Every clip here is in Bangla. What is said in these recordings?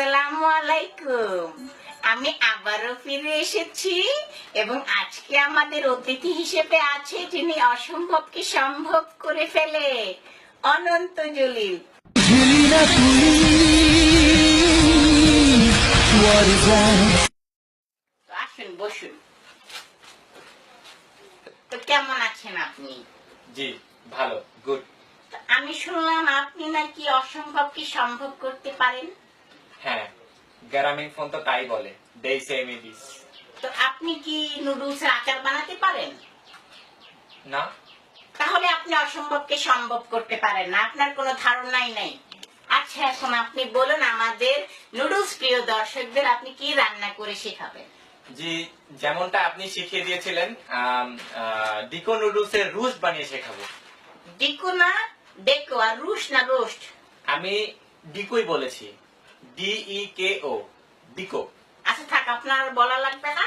আসসালামু আলাইকুম। আমি আবারও ফিরে এসেছি এবং আজকে আমাদের অতিথি হিসেবে আছে যিনি অসম্ভবকে সম্ভব করে ফেলে, অনন্ত জলিল। আসুন বসুন। তো কেমন আছেন আপনি? জি ভালো, গুড। আমি শুনলাম আপনি নাকি অসম্ভবকে সম্ভব করতে পারেন। হ্যাঁ, গ্রামীণ ফোন তো তাই বলে, they say me this। তো আপনি কি নুডলসের আচার বানাতে পারেন? না। তাহলে আপনি অসম্ভবকে সম্ভব করতে পারেন না, আপনার কোনো ধারণাই নাই। আচ্ছা, এখন আপনি বলুন আমাদের নুডলস প্রিয় দর্শকদের আপনি কি রান্না করে শেখাবেন? জি, যেমনটা আপনি শিখিয়ে দিয়েছিলেন, ডিকো নুডলসের রোস্ট বানিয়ে শেখাবো। ডিকো না ডেকো, আর রুশ না রোস্ট? আমি ডিকোই বলেছি, DEKO, ডিকো। আচ্ছা থাক, আপনার বলা লাগবে না।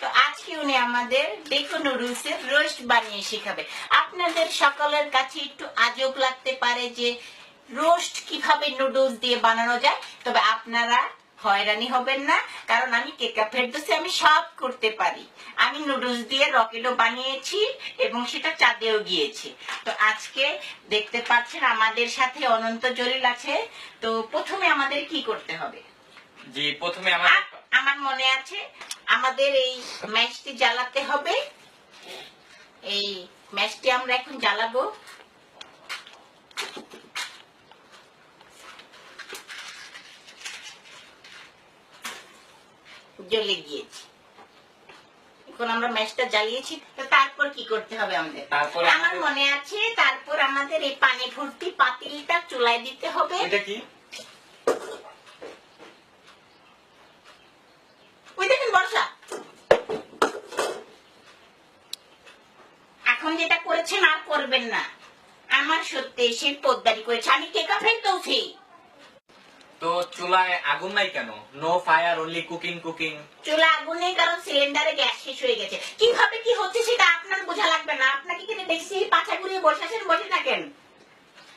তো আজকে উনি আমাদের ডেকো নুডলসের রোস্ট বানিয়ে শেখাবে। আপনাদের সকলের কাছে একটু আজব লাগতে পারে যে রোস্ট কিভাবে নুডলস দিয়ে বানানো যায়, তবে আপনারা হয়রানি হবেন না, কারণ আমি কেকা ফেরদৌসী, আমি সব করতে পারি। আমি নুডলস দিয়ে রকেটও বানিয়েছি এবং সেটা চাঁদেও গিয়েছি। তো আজকে দেখতে পাচ্ছেন আমাদের সাথে অনন্ত জলিল আছে। তো প্রথমে আমাদের কি করতে হবে? জি, প্রথমে আমার মনে আছে আমাদের এই ম্যাচটি জ্বালাতে হবে। এই ম্যাচটি আমরা এখন জ্বালাবো। জ্বলে গিয়েছি। এখন আমরা ম্যাচটা জ্বালিয়েছি। তো তারপর কি করতে হবে আমাদের? আমার মনে আছে, তারপর আমাদের এই পানি ভর্তি পাতিলটা চুলায় দিতে হবে। এটা কি? ওই দেখেন বর্ষা। এখন যেটা করেছেন আর করবেন না। আমার সত্যি সেই পোদ্দারি করেছে, আমি কেকা ফেলতেছি। তো চুলায় আগুন নাই কেন? No fire, only cooking cooking. চুলা আগুন নেই কারণ সিলিন্ডারে গ্যাস শেষ হয়ে গেছে। কিভাবে কি হচ্ছে সেটা আপনার বোঝা লাগবে না। আপনাকে কিনে দেখছি পাছা ঘুরিয়ে বসে আছেন, বসে থাকেন।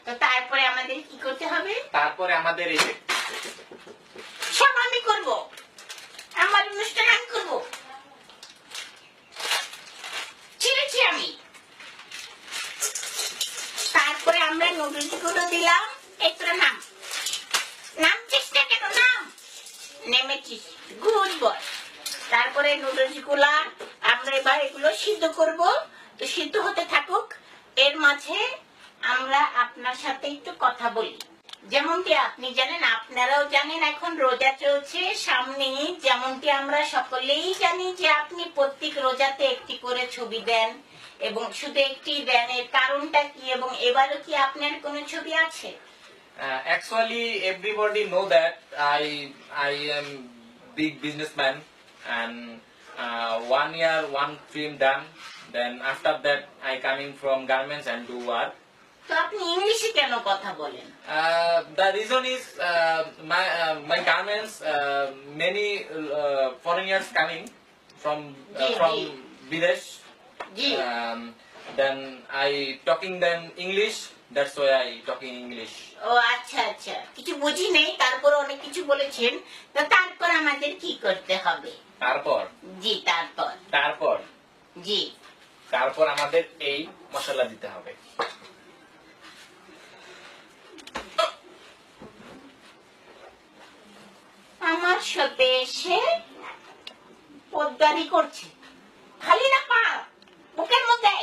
তো তারপরে আমাদের কি করতে হবে? তারপরে আমাদের এই সব আমি করব, আমার অনুষ্ঠান আমি করব, ছেড়েছি আমি। তারপরে আমরা নুডলস গুলো দিলাম। একটু নাম নামছিস না কেন? নাম, নেমেছিস, গুড বয়। তারপরে নুডলস গুলা আমরা এবার এগুলো সিদ্ধ করব। তো সিদ্ধ হতে থাকুক, এর মাঝে আমরা আপনার সাথে একটু কথা বলি। যেমনটি আপনি জানেন, আপনারাও জানেন, এখন রোজা চলছে সামনে। যেমনটি আমরা সকলেই জানি যে আপনি প্রত্যেক রোজাতে একটি করে ছবি দেন এবং শুধু একটি দেন, এর কারণটা কি এবং এবারও কি আপনার কোনো ছবি আছে? Actually, everybody know that I am big businessman, and 1 year one film done. Then after that, I coming from garments and do work. তো আপনি ইংলিশে কেন কথা বলেন? The reason is my garments. Many foreigners coming from Bidesh. Then I talking them English. That's why I talking English. ও আচ্ছা আচ্ছা, কিছু বুঝি নেই, তারপর অনেক কিছু বলেছেন। তো তারপর আমাদের কি করতে হবে? জি তারপর জি তারপর আমাদের এই মশলা দিতে হবে। আমার সাথে এসে পোদ্দারি করছে, খালি না পা বুকের মধ্যে।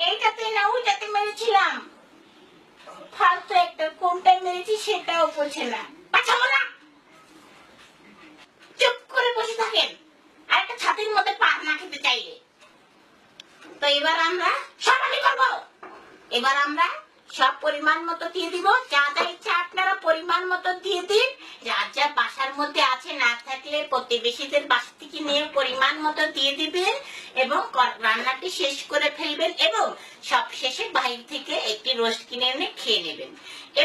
এইটাতে না ওইটাতে মেরেছিলাম, ফালতু একটা, কোনটায় মেরেছি সেটাও বলছে না। পাঠাবো না, চুপ করে বসে থাকেন। আর একটা ছাতির মধ্যে পা না খেতে চাইলে। তো এবার আমরা সব আমি করবো। এবার আমরা সব পরিমাণ মতো দিয়ে দিব। যা যা ইচ্ছা আপনারা পরিমাণ মতো দিয়ে দিন। যার যা বাসার মধ্যে আছে, না থাকলে প্রতিবেশীদের বাসা থেকে নিয়ে পরিমাণ মতো দিয়ে দিবেন এবং রান্নাটি শেষ করে ফেলবেন এবং সব শেষে বাইরে থেকে একটি রোস্ট কিনে এনে খেয়ে নেবেন।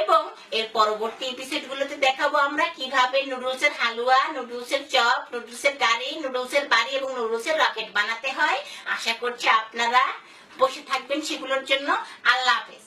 এবং এর পরবর্তী এপিসোড গুলোতে দেখাবো আমরা কিভাবে নুডলসের হালুয়া, নুডলসের চপ, নুডলসের গাড়ি, নুডলসের বাড়ি এবং নুডলসের রকেট বানাতে হয়। আশা করছি আপনারা বসে থাকবেন সেগুলোর জন্য। আল্লাহ হাফেজ।